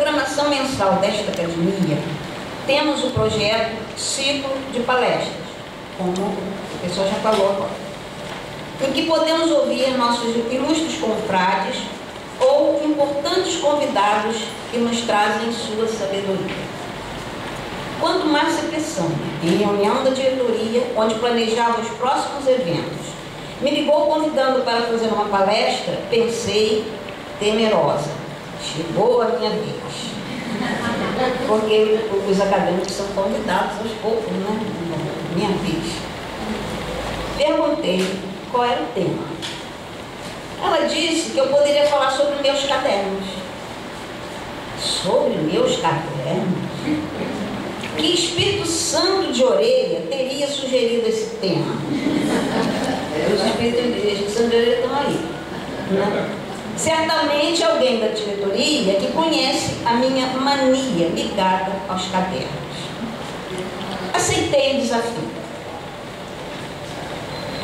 programação mensal desta academia, temos o projeto Ciclo de Palestras, como o pessoal já falou agora, em que podemos ouvir nossos ilustres confrades ou importantes convidados que nos trazem sua sabedoria. Quando Márcia Peçanha, em reunião da diretoria, onde planejava os próximos eventos, me ligou convidando para fazer uma palestra, pensei, temerosa, chegou a minha vez. Porque os acadêmicos são convidados aos poucos, né? Minha vez. Perguntei qual era o tema. Ela disse que eu poderia falar sobre meus cadernos. Sobre meus cadernos? Que Espírito Santo de orelha teria sugerido esse tema? Os Espíritos Santo de orelha estão aí, né? Certamente alguém da diretoria que conhece a minha mania ligada aos cadernos. Aceitei o desafio.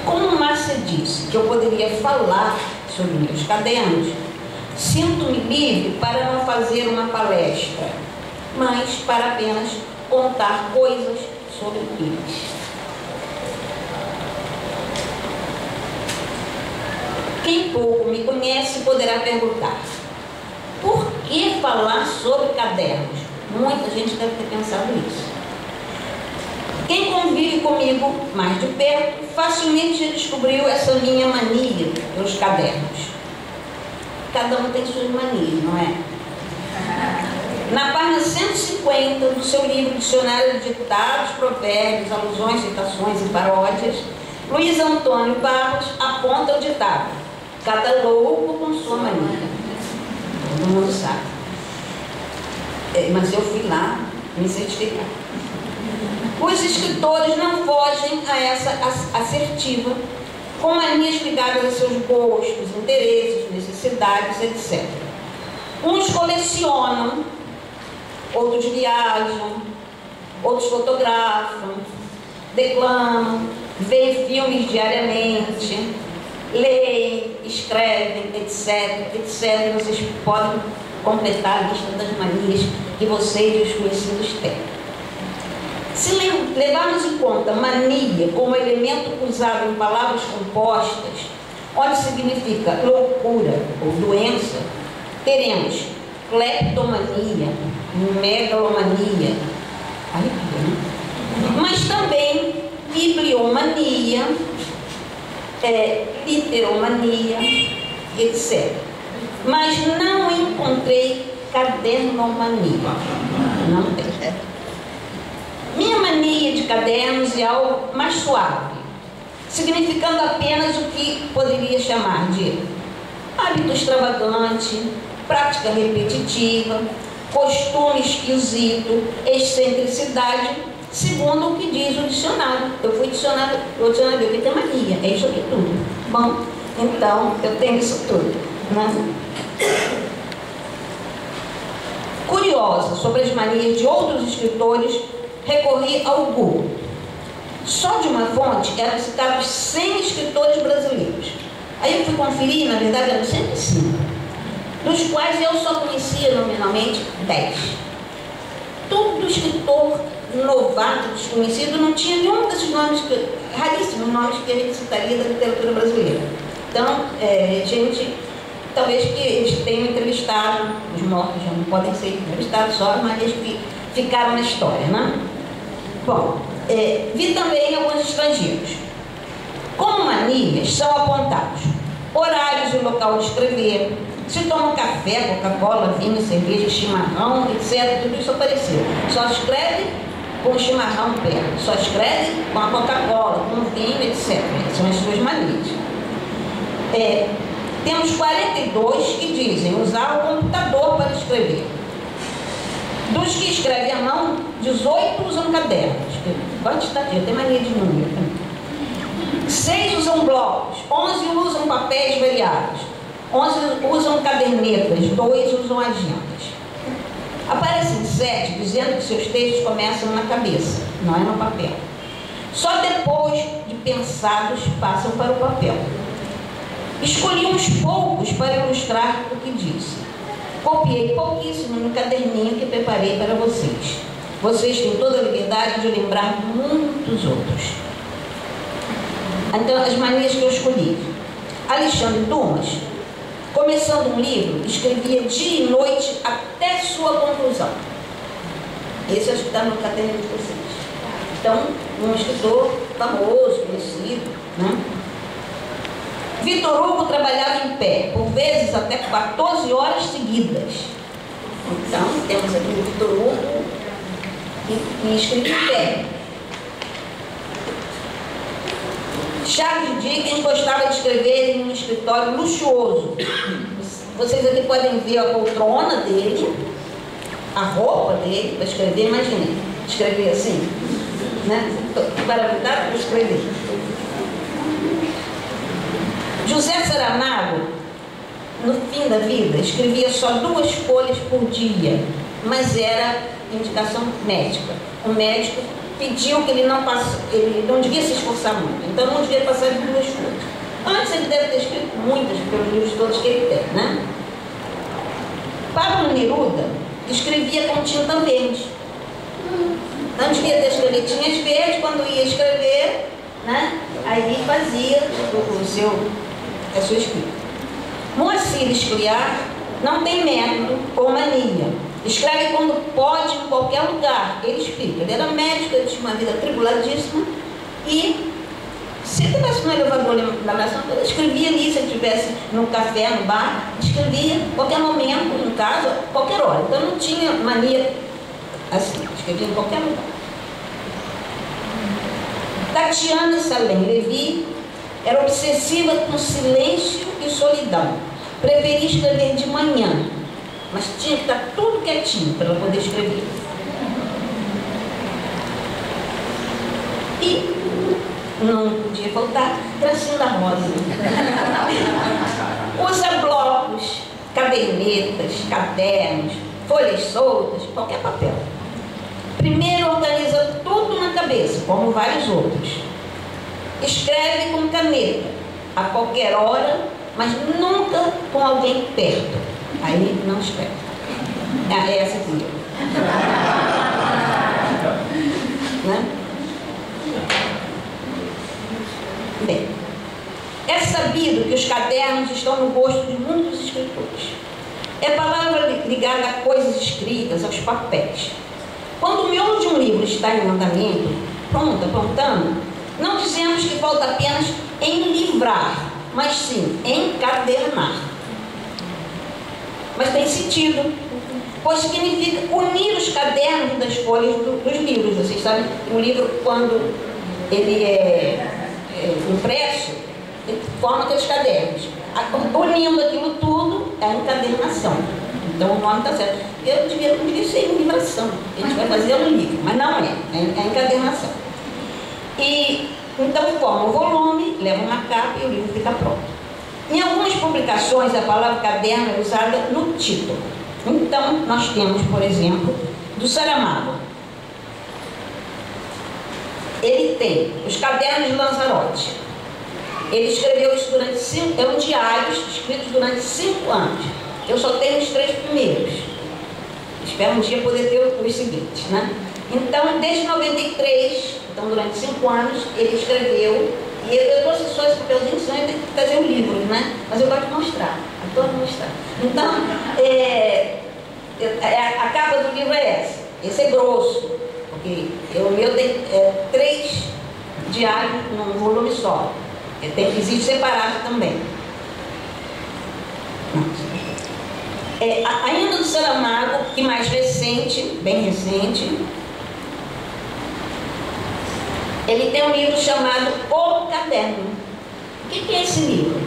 Como Márcia disse que eu poderia falar sobre meus cadernos, sinto-me livre para não fazer uma palestra, mas para apenas contar coisas sobre eles. Quem pouco me conhece poderá perguntar: por que falar sobre cadernos? Muita gente deve ter pensado nisso. Quem convive comigo mais de perto facilmente já descobriu essa minha mania pelos cadernos. Cada um tem suas manias, não é? Na página 150 do seu livro Dicionário de Ditados, Provérbios, Alusões, Citações e Paródias, Luiz Antônio Barros aponta o ditado: cada louco com sua mania. Todo mundo sabe. Mas eu fui lá me certificar. Os escritores não fogem a essa assertiva, com manias ligadas a seus gostos, interesses, necessidades, etc. Uns colecionam, outros viajam, outros fotografam, declamam, veem filmes diariamente, leem, escrevem, etc, etc. Vocês podem completar a lista das manias que vocês e os conhecidos têm. Se levarmos em conta mania como elemento usado em palavras compostas, onde significa loucura ou doença, teremos cleptomania, megalomania, mas também bibliomania, literomania, etc. Mas não encontrei cadernomania. Não tem. Minha mania de cadernos é algo mais suave, significando apenas o que poderia chamar de hábito extravagante, prática repetitiva, costume esquisito, excentricidade, segundo o que diz o dicionário. Eu fui dicionário, o dicionário que tem mania, é isso aqui tudo. Bom, então eu tenho isso tudo, né? Curiosa sobre as manias de outros escritores, recorri ao Google. Só de uma fonte eram citados 100 escritores brasileiros. Aí eu fui conferir, na verdade eram 105, dos quais eu só conhecia nominalmente 10. Todo escritor novato, desconhecido, não tinha nenhum desses nomes, raríssimos nomes que a gente citaria da literatura brasileira. Então, gente, talvez que eles tenham entrevistado, os mortos já não podem ser entrevistados só, mas eles que ficaram na história, né? Bom, vi também alguns estrangeiros. Como manias são apontados horários e local de escrever, se toma café, Coca-Cola, vinho, cerveja, chimarrão, etc. Tudo isso apareceu. Só escreve com o chimarrão perto, só escreve com a Coca-Cola, com o vinho, etc. São as suas manias. Temos 42 que dizem usar o computador para escrever. Dos que escrevem à mão, 18 usam cadernos. Pode estar aqui, eu tenho mania de número. 6 usam blocos, 11 usam papéis variados, 11 usam cadernetas, 2 usam agendas. Aparecem 7 dizendo que seus textos começam na cabeça, não é no papel. Só depois de pensados passam para o papel. Escolhi uns poucos para ilustrar o que disse. Copiei pouquíssimo no caderninho que preparei para vocês. Vocês têm toda a liberdade de lembrar muitos outros. Então, as manias que eu escolhi. Alexandre Dumas, começando um livro, escrevia dia e noite até sua conclusão. Esse acho que está no caderno de vocês. Então, um escritor famoso, conhecido, né? Vitor Hugo trabalhava em pé, por vezes até 14 horas seguidas. Então, temos aqui o Vitor Hugo que escreve em pé. Charles Dickens gostava de escrever em um escritório luxuoso. Vocês aqui podem ver a poltrona dele, a roupa dele para escrever. Imaginem, escrever assim, né? Para escrever. José Saramago, no fim da vida, escrevia só 2 folhas por dia, mas era indicação médica. O médico pediu que ele não devia se esforçar muito, então não devia passar de 2 folhas. Antes ele deve ter escrito muitas, pelos livros todos que ele tem, né? Pablo Neruda escrevia com tinta verde. Não devia ter escrevido tintas verdes, quando ia escrever, né? Aí fazia a sua escrita. Moacir Scliar não tem método ou mania. Escreve quando pode, em qualquer lugar. Ele explica. Ele era médico, ele tinha uma vida atribuladíssima e se ele estivesse no elevador da nação, ele escrevia ali, se ele estivesse no café, no bar, escrevia qualquer momento, em casa, qualquer hora. Então não tinha mania assim, escrevia em qualquer lugar. Tatiana Salem Levi era obsessiva com silêncio e solidão. Preferia escrever de manhã, mas tinha que estar tudo quietinho para ela poder escrever. E não podia faltar Gracinda Rosa. Usa blocos, cadernetas, cadernos, folhas soltas, qualquer papel. Primeiro organiza tudo na cabeça, como vários outros. Escreve com caneta, a qualquer hora, mas nunca com alguém perto. Aí não escreve. É essa aqui. Né? Bem, é sabido que os cadernos estão no gosto de muitos escritores. É palavra ligada a coisas escritas, aos papéis. Quando o miolo de um livro está em andamento, apontando, não dizemos que falta apenas enlivrar, mas sim encadernar. Mas tem sentido, pois significa unir os cadernos das folhas dos livros. Vocês sabem, o livro, quando ele é impresso, ele forma aqueles cadernos. Unindo aquilo tudo, é a encadernação. Então o nome está certo. Eu não devia ser enlivação. A gente vai fazer um livro, mas não é a encadernação. E então forma o volume, leva uma capa e o livro fica pronto. Em algumas publicações a palavra caderno é usada no título. Então nós temos, por exemplo, do Saramago. Ele tem os cadernos de Lanzarote. Ele escreveu isso durante 5 anos, diários escritos durante 5 anos. Eu só tenho os 3 primeiros. Espero um dia poder ter os seguintes, né? Então, desde 93, então durante 5 anos, ele escreveu. E eu trouxe só esse papelzinho, senão eu tenho que fazer um livro, né? Mas eu gosto de mostrar, adoro mostrar. Então, a capa do livro é essa. Esse é grosso, porque o meu tem 3 diários num volume só. Tem visível separado também. Ainda do Saramago, que mais recente, bem recente, ele tem um livro chamado O Caderno. O que é esse livro?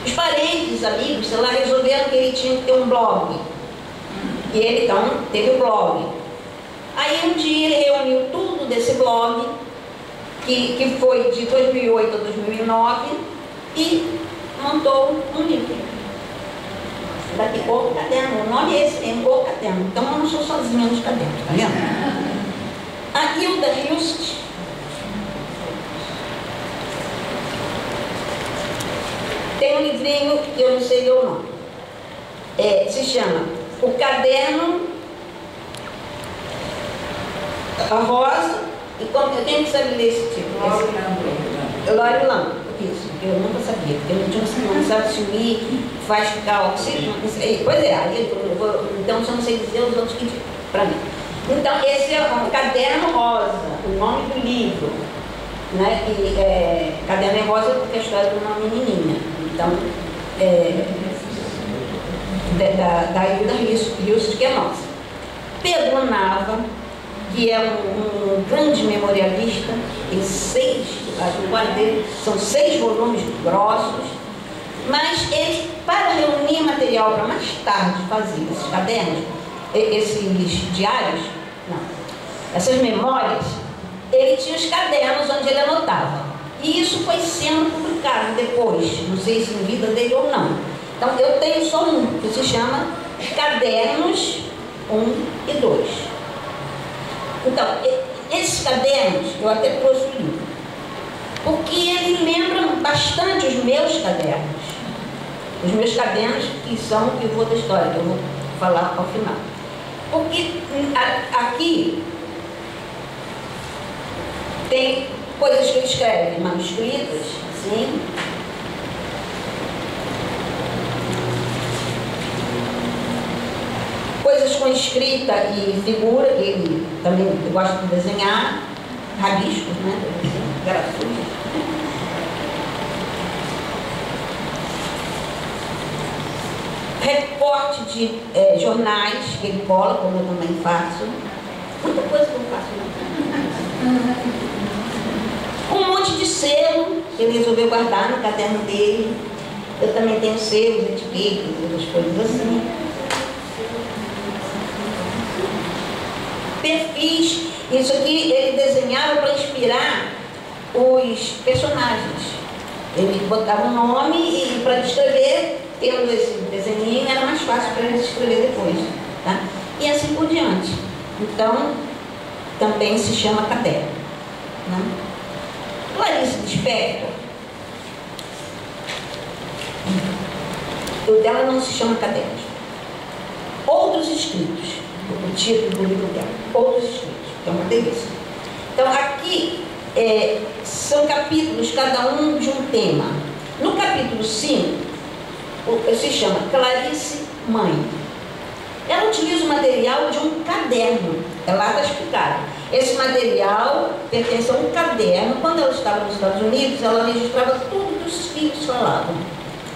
Os parentes, amigos, sei lá, resolveram que ele tinha que ter um blog. E ele, então, teve o blog. Aí um dia ele reuniu tudo desse blog, que foi de 2008 a 2009, e montou um livro. Daqui, O Caderno. O nome é esse, O Caderno. Então eu não sou sozinha nos cadernos, tá vendo? A Hilda Hilst tem um livrinho que eu não sei o nome. Se se chama O Caderno Rosa, e como eu tenho que saber ler esse tipo. Lório Lampo, isso, que eu nunca sabia, porque eu não sabe se o I faz ficar oxígeno, pois é, aí então eu não sei dizer os outros que para mim. Então, esse é o Caderno Rosa, o nome do livro, né? E, Caderno Rosa porque é a história de uma menininha, então, da Hilda Hilst, que é nossa. Pedro Nava, que é um grande memorialista, em 6, o quadro dele são 6 volumes grossos, mas ele, para reunir material para mais tarde fazer esses cadernos, esses diários, não, essas memórias, ele tinha os cadernos onde ele anotava. E isso foi sendo publicado depois, não sei se em vida dele ou não. Então eu tenho só um, que se chama Cadernos 1 e 2. Então, esses cadernos, eu até trouxe o livro, porque eles lembram bastante os meus cadernos. Os meus cadernos, que são o que eu vou da história, que eu vou falar ao final. Porque aqui tem coisas que eu escrevo manuscritas, assim. Coisas com escrita e figura, que ele também gosta de desenhar, rabiscos, né? Grafos. Recorte de jornais que ele cola, como eu também faço. Muita coisa que eu faço, né? Um monte de selo que ele resolveu guardar no caderno dele. Eu também tenho selos, etiquetas, outras coisas assim. Perfis, isso aqui ele desenhava para inspirar os personagens. Ele botava um nome e para descrever, tendo esse desenho, era mais fácil para ele escrever depois, tá? E assim por diante. Então, também se chama caderno, né? Clarice Lispector, o dela não se chama caderno. Outros escritos, o título do livro dela, outros escritos, que é uma delícia. Então, aqui são capítulos, cada um de um tema. No capítulo 5, se chama Clarice Mãe. Ela utiliza o material de um caderno, lá está explicado. Esse material pertence a um caderno. Quando ela estava nos Estados Unidos, ela registrava tudo que os filhos falavam.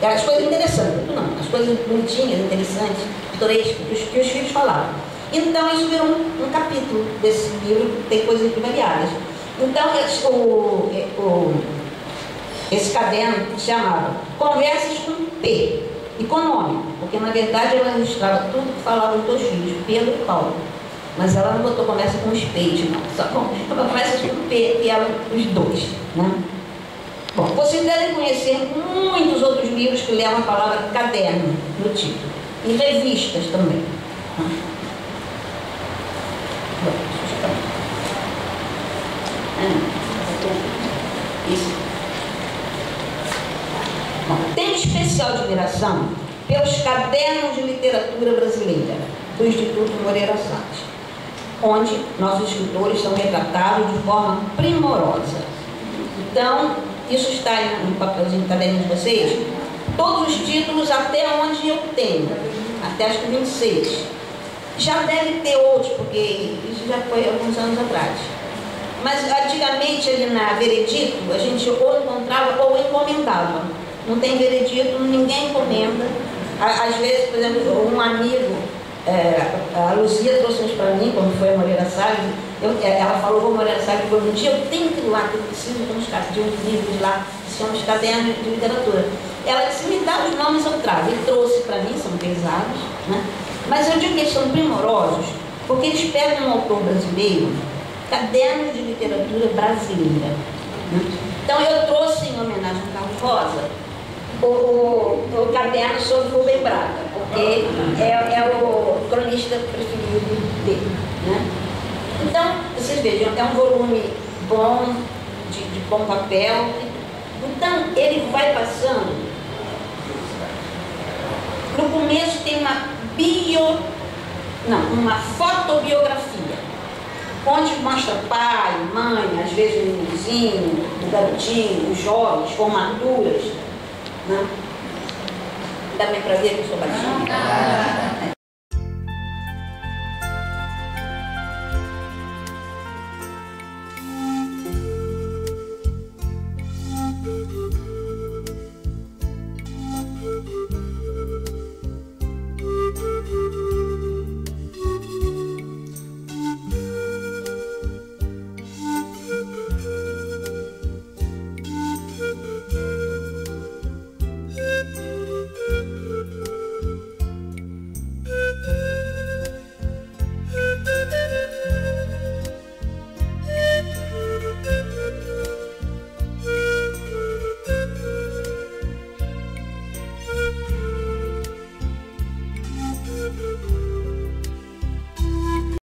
As coisas interessantes, tudo não, as coisas bonitinhas, interessantes, pitorescas, que os filhos falavam. Então, isso virou um capítulo desse livro, tem coisas aqui variadas. Então, esse caderno se chamava Conversas com P, e com nome, porque na verdade ela registrava tudo que falavam os 2 filhos, Pedro e Paulo. Mas ela não botou conversa com os peixes, não, só conversas com P, que eram os 2, né? Bom, vocês devem conhecer muitos outros livros que levam a palavra caderno no título, e revistas também. Bom, isso. Bom, tenho especial admiração pelos cadernos de literatura brasileira do Instituto Moreira Salles, onde nossos escritores são retratados de forma primorosa. Então, isso está no papelzinho do caderno de vocês, todos os títulos até onde eu tenho, até acho que 26. Já deve ter outros, porque isso já foi alguns anos atrás. Mas antigamente ali na Veredito, a gente ou encontrava ou encomendava. Não tem Veredito, ninguém encomenda. Às vezes, por exemplo, um amigo, a Luzia trouxe isso para mim, quando foi a Moreira Salles, ela falou, vou Moreira Salles, um dia eu tenho que ir lá, que eu preciso de uns livros lá, que se chama os cadernos de literatura. Ela disse, me dá os nomes, eu trago. Ele trouxe para mim, são pesados, né? Mas eu digo que eles são primorosos, porque eles pegam um autor brasileiro, cadernos de literatura brasileira, né? Então eu trouxe, em homenagem ao Carlos Rosa, o caderno sobre Rubem Braga, porque é o cronista preferido dele, né? Então, vocês vejam, é um volume bom, de bom papel. Então, ele vai passando. No começo tem uma fotobiografia, onde mostra pai, mãe, às vezes o meninozinho, o garotinho, os jovens, formaturas, né? Dá bem pra ver que eu sou baixinha?